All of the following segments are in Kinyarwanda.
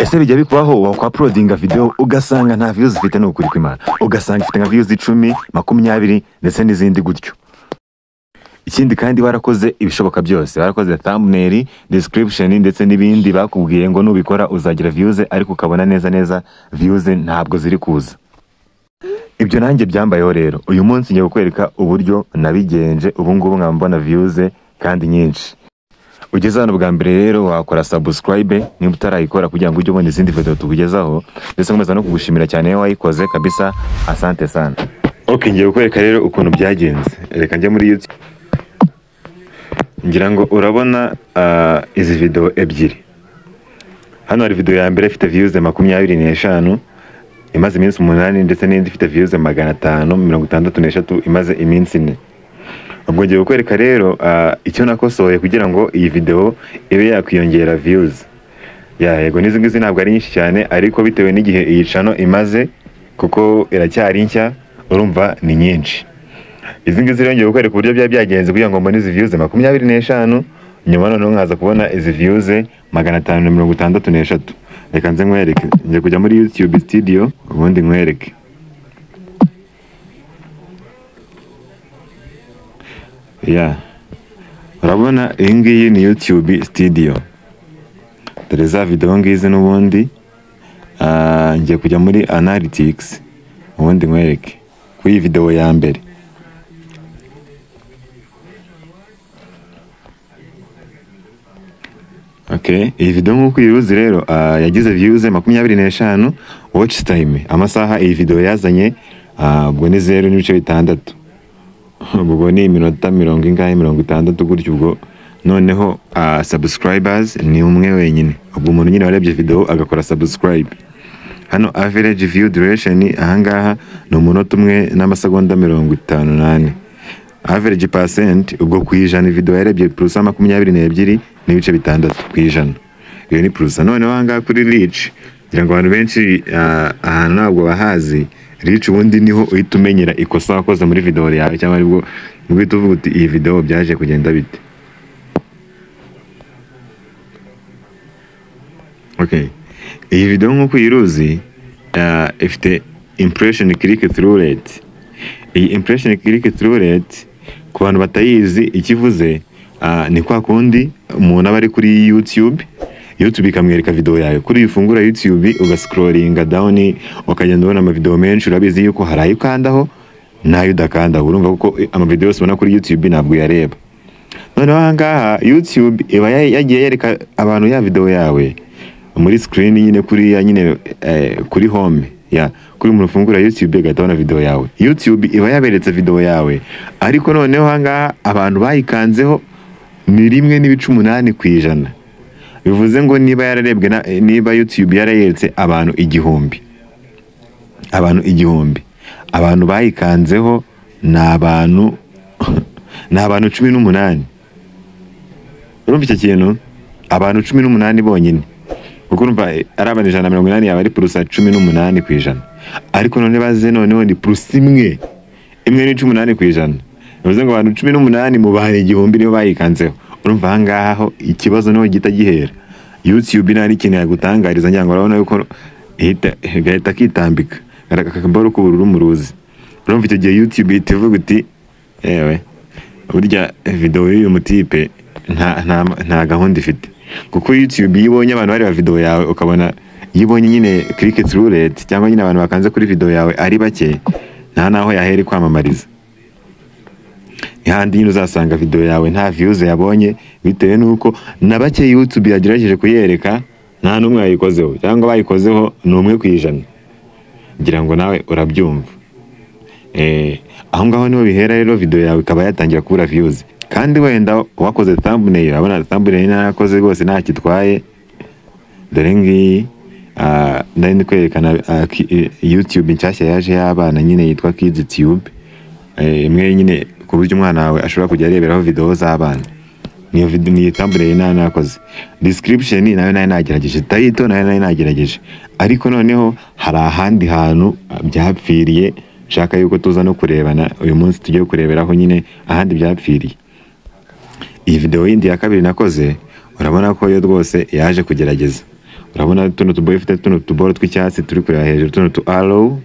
ese bijya bikubaho wakwa-uploadinga video ugasanga nta views ufite n'ukuri kw'Imana, ugasanga ifite nka views 10, 20 ndetse n'izindi gutyo. Ikindi kandi warakoze ibishoboka byose, warakoze thumbnail, description ndetse n'ibindi bakubwiye ngo nubikora uzagira views, ariko ukabona neza views ntabwo ziri kuza. Ibyo nanjye byambayeho rero. Uyu munsi ngiye kukwereka uburyo nabigenje, ubu ngubu nkambona views kandi nyinshi. Ugeze hano bwa mbere rero wakora subscribe niba utarayikora kugira ngo ujye ubona izindi video tukugezaho, ndetse nkomeza no kugushimira cyane wayikoze kabisa, asante sana. Okay, ngiye kukwereka rero ukuntu byagenze. Reka njye muri YouTube. Ngira ngo urabona izi video ebyiri. Hano hari video ya mbere ifite views 25 imaze iminsi 8, ndetse n'indi ifite views 563 imaze iminsi 4. Ubwo ngiye kukwereka rero icyo nakosoye kugira ngo iyi video ibe yakwiyongera views. Yego nizi ngizi ntabwo ari nyinshi cyane, ariko bitewe n'igihe iyi channel imaze, kuko iracyari nshya, urumva ni nyinshi. Izi ngizi rero ngiye kukwereka uburyo byagenze kugira ngo mbone izi views 25, nyuma noneho nkaza kubona izi views 563. Reka nze nkwereke. Ngiye kujya muri YouTube studio ubundi nkwereke. Urabona iyi ngiyi ni YouTube studio. Dore za video ngizi n'ubundi. Ngiye kujya muri analytics ubundi nkwereke ku iyi video ya mbere. Okay, iyi video nk'uko uyiruzi rero yagize views 25, watch time amasaha iyi video yazanye ubwo ni 0.6. Ubwo ni iminota 60 gutyo. Ubwo noneho subscribers ni umwe wenyine. Ubwo umuntu nyine warebye video agakora subscribe. Hano average view duration ahangaha ni umunota umwe n'amasegonda 58. Average percent ubwo kwijana video yarebye plus 22 n'ibice 6 kwijana. Iyo ni plus. Noneho ahangaha kuri reach, ngira ngo abantu benshi ahantu ntabwo bahazi. Reach ubundi niho uhita umenyera ikosa wakoze muri video yawe, cyangwa aribwo uhita uvuga uti iyi video byaje kugenda bite. Okay, iyi video nk'uko uyiruzi ifite impression click through rate. Iyi impression click through rate ku bantu batayizi ikivuze ni kwa kundi umuntu aba ari kuri YouTube ikamwereka video yawe. Kuri ifungura YouTube ugascrollinga down ukagenda ubona ama video menshi, urabizi yuko harayo ukandaho nayo udakanda. Urumva kuko ama video yose ubona kuri YouTube ntabwo yareba. Noneho ahangaha YouTube iba yagiye yereka abantu ya video yawe muri screen nyine, kuri nyine kuri home kuri umuntu ufungura YouTube agatona video yawe. YouTube iba yaberetse video yawe, ariko noneho ahangaha abantu bayikanzeho ni 1.8 kwijana. Bivuze ngo niba yararebwe niba YouTube yarayeretse abantu 1000, abantu bayikanzeho na abantu 18. Urumva icyo kintu? Abantu 18 bonyine. Kuko urumva ari abantu 180 yaba ari plus 18 kwijana. Ariko none baze noneho ni plus 1 n' 18 kwijana. Bivuze ngo abantu 18 mu bantu 1000 nibo bayikanzeho. Urumva ahangaho ikibazo niho gita gihera. YouTube nari kintu yagutangariza, ngira ngo urabona yuko gahita kitambika akakambaro k'ubururu mu ruzi. Urumva icyo gihe YouTube itivuga uti burya video y'uyu mutipe nta gahunda ifite. Kuko YouTube yibonye abantu bari ba video yawe, ukabona yibonye nyine click through rate cyangwa nyine abantu bakanze kuri video yawe ari bake, nta naho yaheri kwamamariza. Yandi uzasanga video yawe nta views yabonye, bitewe nuko na bake YouTube yagerageje kuyereka nta numwe yayikozeho, cyangwa bayikozeho ni 1 kwijana. Ngira ngo nawe urabyumva. Aho ngaho niho bihera rero video yawe ikaba yatangira kubura views. Kandi wenda wakoze thumbnail, urabona thumbnail narakoze rwose nta kitwaye. Dore ngiyi ndari kwerekana YouTube nshyashya yaje y'abana nyine yitwa Kids Tube. Imwe nyine ku buryo umwana wawe ashobora kujya areberaho video z'abana. Niyo video ni thumbnail narakoze. Description nayo nagerageje, title nayo nagerageje. Ariko noneho hari ahandi hantu byapfiriye, shaka yuko tuza no kurebana uyu munsi tugiye kureberaho nyine ahandi byapfiriye. Iyi video yindi ya kabiri nakoze urabona ko yo rwose yaje kugerageza. urabona tuno tuboye ifite tuno tuboro tw'icyatsi turi kureba hejuru, tuno tu arrow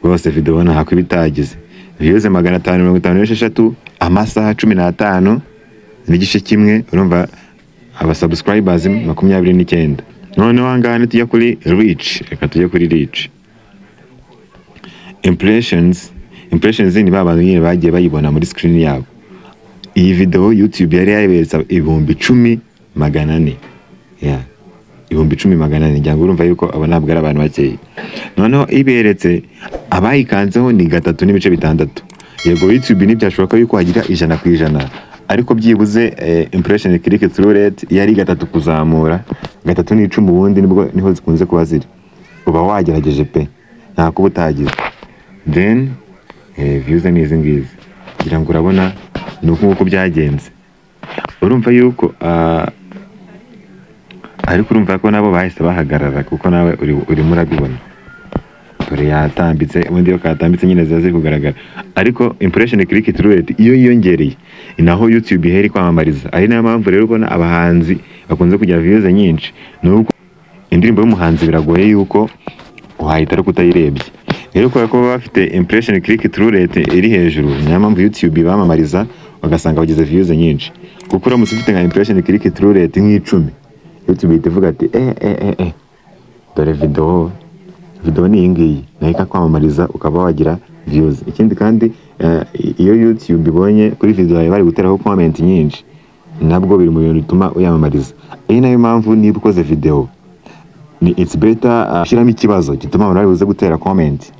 rwose video ntako ibitagize. Views 556 amasaha 15 n'igice kimwe, urumva aba subscribers 29. Noneho angana tujya kuri reach, reka tujye kuri reach. Impressions ni babantu nyine bagiye bayibona muri screen yabo. Iyi video YouTube yari yayiberetse 10,400. Yeah. 10,400 njyango urumva yuko aba ntabwo ari abantu bakeye. Noneho iberetse abayikanzeho ni 3.6. Yego YouTube ntibyashoboka yuko wagira 100%, ariko byibuze impression click through rate yari 3 kuzamura, 3.10 ubundi nibwo niho zikunze kuba ziri. Uba wagerageje pe nta kuba utagize. Then views ni izi ngizi, kugira ngo urabona nuko byagenze. Urumva yuko ariko urumva ko nabo bahise bahagarara kuko nawe uri murabibona. Dore yatambitse, ubundi yo katambitse nyine zaze kugaragara. Ariko impression click through rate iyo yiyongereye inaho YouTube iheri kwamamariza. Ari nayo mpamvu rero ubona abahanzi bakunze kugira views nyinshi. Nuko indirimbo y'umuhanzi biragoye yuko wahita ariko utayirebye. Rero ko bafite impression click through rate iri hejuru, niyo mpamvu YouTube bamamariza bagasanga bagize views nyinshi. Kuko uramutse ufite nka impression click through rate nk'icumi, YouTube itavuga ati dore video ni iyi ngiyi nahita kwamamariza ukaba wagira views. Ikindi kandi iyo YouTube ibonye kuri video yawe bari guteraho comment nyinshi, nabwo biri mu bintu bituma uyamamariza. Iyi nayo mpamvu niba ukoze video ni it's better shiramo ikibazo gituma abantu bari buze gutera comment,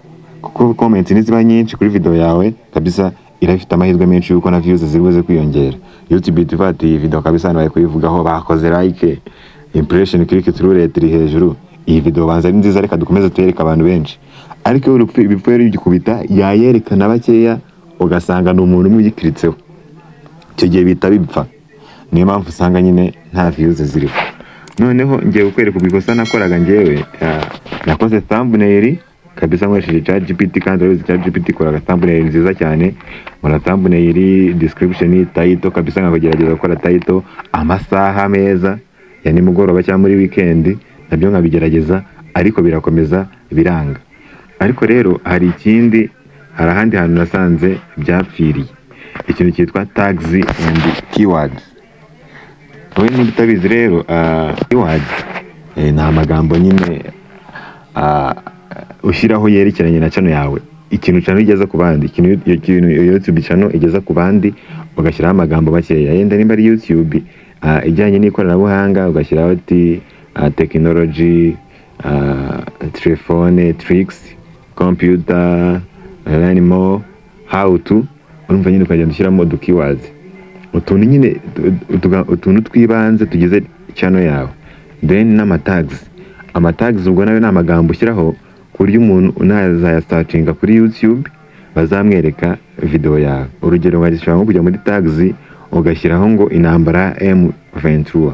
kuko comment niziba nyinshi kuri video yawe kabisa irafite amahirwe menshi yuko na views zibuze kwiyongera. YouTube ivati video kabisa nabaye kuyivugaho bakoze like, impression click through rate iri hejuru, iyi video banza ari nziza, reka dukomeze tuyereka abantu benshi. Ariko iyo ibipfere bigikubita yayerekana bakeya ugasanga n'umuntu umwe uyikiritseho, icyo gihe bita bipfa. Niyo mpamvu usanga nyine nta views ziriho. Noneho ngiye kukwereka ubikosa nakoraga njyewe, nakoze thumbnail kabisa nkoresheje ChatGPT, kandi rero ChatGPT ikora thumbnail nziza cyane. Mura thumbnail, description, title kabisa nkagerageza gukora title amasaha meza ya nimugoroba cyangwa muri weekend, nabyo nkabigerageza ariko birakomeza biranga. Ariko rero hari ikindi, hari ahandi hantu nasanze byapfiriye, ikintu cyitwa tags and keywords. Wowe niba utabizi rero keywords ni amagambo nyine ushyiraho yerekeranye na channel yawe, ikintu channel igeza ku bandi, ikintu YouTube channel igeza ku bandi ugashyiraho amagambo bakeya. Yenda nimba ari YouTube ijyanye n'ikoranabuhanga ugashyiraho ati technology, telephone, tricks, computer, learn more, how to, urumva nyine ukagenda ushyiramo du keywords, utuntu nyine utuntu twibanze tugize channel yawe. Then n'amatags, amatags ubwo nayo ni amagambo ushyiraho ku buryo umuntu unazaya kuri YouTube bazamwereka video yawe. Urugero wagishobora kujya muri tags ugashyiraho ngo intambara M23,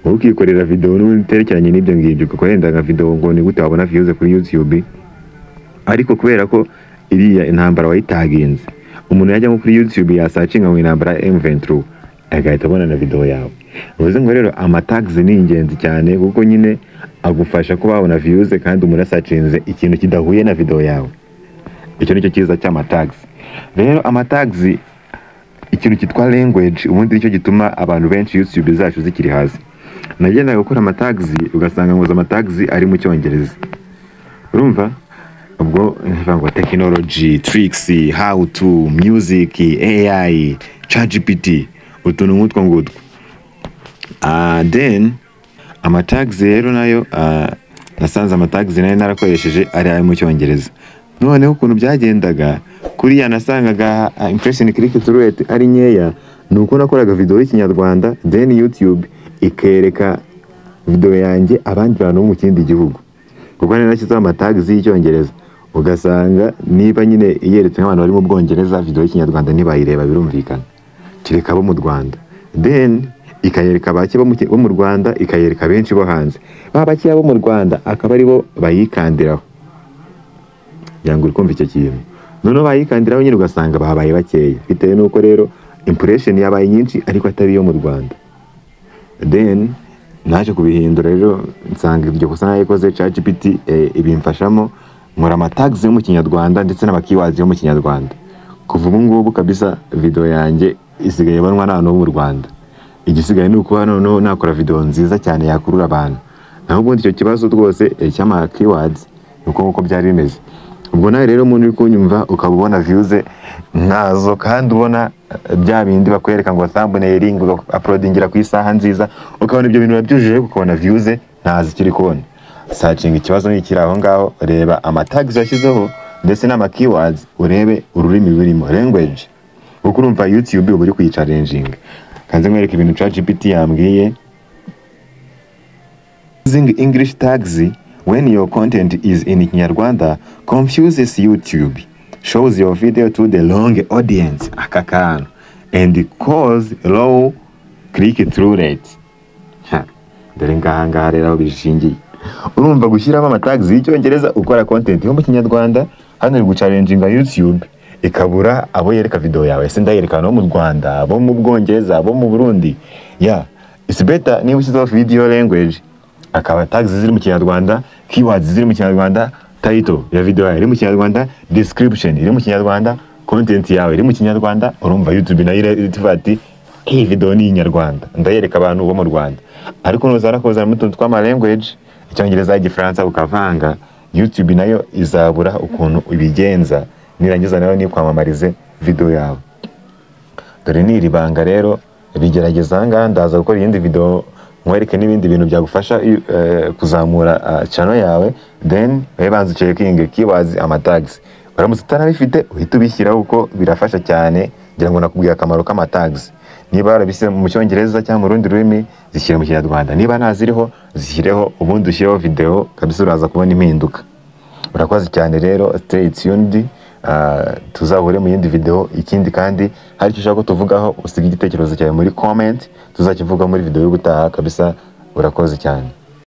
ukikorera video n'uterekeranye n'ibyo ngibyo, kuko yenda nka video ngo ni gute wabona views kuri YouTube, ariko kubera ko iriya intambara wayitaginze, umuntu yajya kuri YouTube yasacinga ngo intambara M23 agahita abona na video yawe. Uvuze ngo rero amatags ni ingenzi cyane, kuko nyine agufasha kuba wabona views kandi umuntu asacinze ikintu kidahuye na video yawe. Icyo nicyo cyiza cy'amatags. Rero amatags ikintu cyitwa language, ubundi nicyo gituma abantu benshi YouTube zacu zikiri hasi. Nagenda gukora amatags ugasanga ngo amatags ari mu Cyongereza, urumva ubwo ngo technology, tricks, how to, music, AI, ChatGPT, utuntu nk'utwo ngutwo. Then amatags rero nayo nasanze amatags nayo narakoresheje ari mu Cyongereza. Noneho ukuntu byagendaga kuriya nasangaga impression click through rate ari nkeya, nuko nakoraga video y'Ikinyarwanda, then YouTube ikereka video yanjye abandi bantu mu kindi gihugu, kuko nashyizeho amatags y'Icyongereza. Ugasanga niba nyine iyeretse nk'abantu bari mu Bwongereza video y'Ikinyarwanda ntibayireba, birumvikana kireka bo mu Rwanda. Then ikayereka bake bo mu Rwanda, ikayereka benshi bo hanze. Bake bo mu Rwanda akaba ari bo bayikandiraho, yangu uri kumva icyo kintu. Noneho bayikandiraho nyine ugasanga babaye bakeya, bitewe nuko rero impression yabaye nyinshi ariko atari yo mu Rwanda. Then naje kubihindura rero nsanga ibyo kosa nayikoze ChatGPT ibimfashamo nkora amatags yo mu Kinyarwanda ndetse n'amakeywords yo mu Kinyarwanda. Kuva ubu ngubu kabisa video yanjye isigaye banwa n'abantu mu Rwanda. Igisigaye ni uko hano nakora video nziza cyane yakurura abantu. Naho ubundi icyo kibazo rwose cy'ama keywords nuko byari bimeze. Ubwo nawe rero umuntu uri kunyumva ukaba ubona views nkazo kandi ubona bya bindi bakwereka ngo thumbnailing uploadingira ku isaha nziza, ukabona ibyo bintu babyujuje ukabona views ntazi kiri kubona. Searching ikibazo ni kiri aho ngaho, reba ama tags yashyizeho ndetse n'ama keywords, urebe ururimi rurimo language. Uko urumva YouTube uba uri kuyicalenjing. Kanze mwereka ibintu ChatGPT yambwiye. Using English tags when your content is in Kinyarwanda confuses YouTube, shows your video to the long audience akakano and cause low click-through rate. Dore ngaha rero aho bishingiye. Urumva gushyiramo amatags y'Icyongereza ukora content yo mu Kinyarwanda, hano uri gucalenjinga YouTube ikabura abo yereka video yawe. Ese ndayereka no mu Rwanda, abo mu Bwongereza, abo mu Burundi. It's better niba ushyizeho video language akaba tags ziri mu Kinyarwanda, keywords ziri mu Kinyarwanda, title ya video yawe iri mu Kinyarwanda, description iri mu Kinyarwanda, content yawe iri mu Kinyarwanda. Urumva YouTube nayo iti iyi video ni Inyarwanda, ndayereka abantu bo mu Rwanda. Ariko nuzara kozana mu tuntu tw'ama language, Icyongereza, Igifaransa ukavanga, YouTube nayo izabura ukuntu ibigenza nirangiza nayo ni kwamamarize video yawe. Dore ni iribanga rero bigerageza ngaha ndaza gukora iyindi video mwereke n'ibindi bintu byagufasha kuzamura channel yawe, then webanze checking keywords ama tags. Baramutse utanabifite uhita ubishyiraho uko birafasha cyane, ngira ngo nakubwiye akamaro k'ama tags. Niba warabise mu Cyongereza cyangwa mu rundi rurimi zishyire mu Kinyarwanda, niba ntaziriho zishyireho, ubundi ushyireho video kabisa uraza kubona impinduka. Urakoze cyane rero, stay tuned. Tuzahure mu yindi video. Ikindi kandi hari icyo ushaka tuvugaho, usiga igitekerezo cyawe muri comment, tuzakivuga muri video y'ubutaha kabisa. Urakoze cyane.